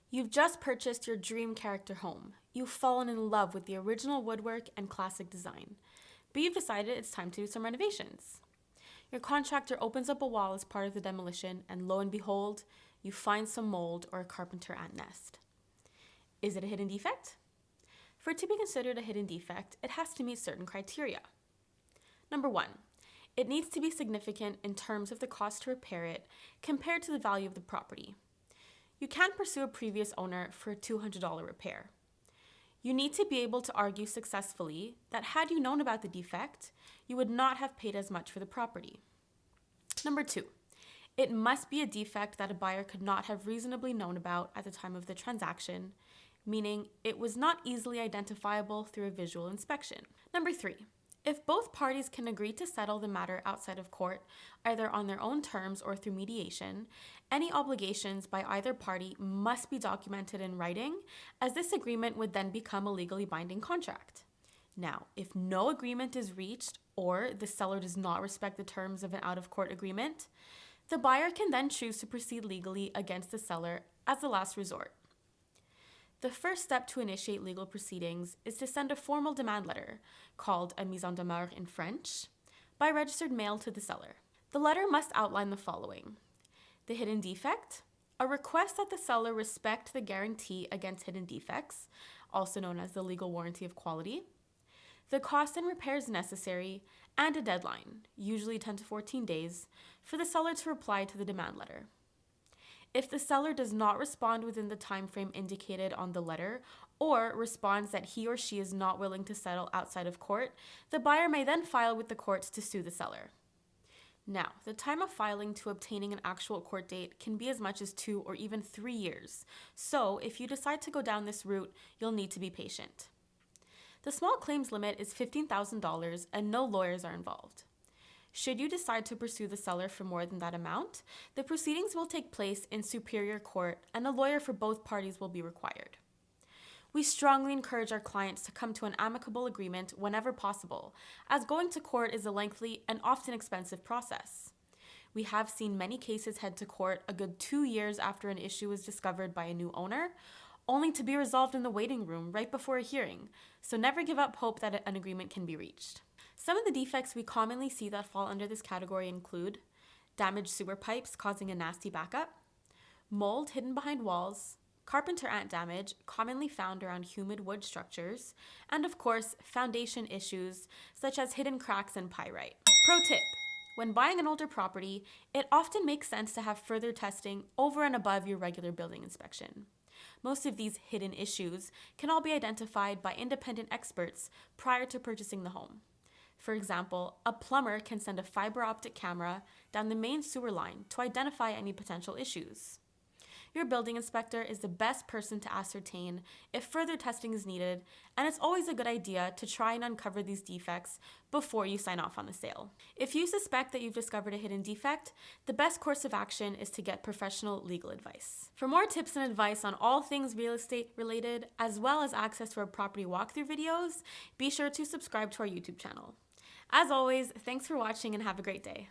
You've just purchased your dream character home. You've fallen in love with the original woodwork and classic design, but you've decided it's time to do some renovations. Your contractor opens up a wall as part of the demolition, and lo and behold, you find some mold or a carpenter ant nest. Is it a hidden defect? For it to be considered a hidden defect, it has to meet certain criteria. Number 1, it needs to be significant in terms of the cost to repair it compared to the value of the property. You can't pursue a previous owner for a $200 repair. You need to be able to argue successfully that had you known about the defect, you would not have paid as much for the property. Number 2, it must be a defect that a buyer could not have reasonably known about at the time of the transaction, meaning it was not easily identifiable through a visual inspection. Number 3, if both parties can agree to settle the matter outside of court, either on their own terms or through mediation, any obligations by either party must be documented in writing, as this agreement would then become a legally binding contract. Now, if no agreement is reached or the seller does not respect the terms of an out-of-court agreement, the buyer can then choose to proceed legally against the seller as a last resort. The first step to initiate legal proceedings is to send a formal demand letter, called a mise en demeure in French, by registered mail to the seller. The letter must outline the following: the hidden defect, a request that the seller respect the guarantee against hidden defects, also known as the legal warranty of quality, the cost and repairs necessary, and a deadline, usually 10 to 14 days, for the seller to reply to the demand letter. If the seller does not respond within the time frame indicated on the letter, or responds that he or she is not willing to settle outside of court, the buyer may then file with the courts to sue the seller. Now, the time of filing to obtaining an actual court date can be as much as 2 or even 3 years, so if you decide to go down this route, you'll need to be patient. The small claims limit is $15,000 and no lawyers are involved. Should you decide to pursue the seller for more than that amount, the proceedings will take place in superior court and a lawyer for both parties will be required. We strongly encourage our clients to come to an amicable agreement whenever possible, as going to court is a lengthy and often expensive process. We have seen many cases head to court a good 2 years after an issue was discovered by a new owner, only to be resolved in the waiting room right before a hearing, so never give up hope that an agreement can be reached. Some of the defects we commonly see that fall under this category include damaged sewer pipes causing a nasty backup, mold hidden behind walls, carpenter ant damage commonly found around humid wood structures, and of course, foundation issues such as hidden cracks and pyrite. Pro tip: when buying an older property, it often makes sense to have further testing over and above your regular building inspection. Most of these hidden issues can all be identified by independent experts prior to purchasing the home. For example, a plumber can send a fiber optic camera down the main sewer line to identify any potential issues. Your building inspector is the best person to ascertain if further testing is needed, and it's always a good idea to try and uncover these defects before you sign off on the sale. If you suspect that you've discovered a hidden defect, the best course of action is to get professional legal advice. For more tips and advice on all things real estate related, as well as access to our property walkthrough videos, be sure to subscribe to our YouTube channel. As always, thanks for watching and have a great day.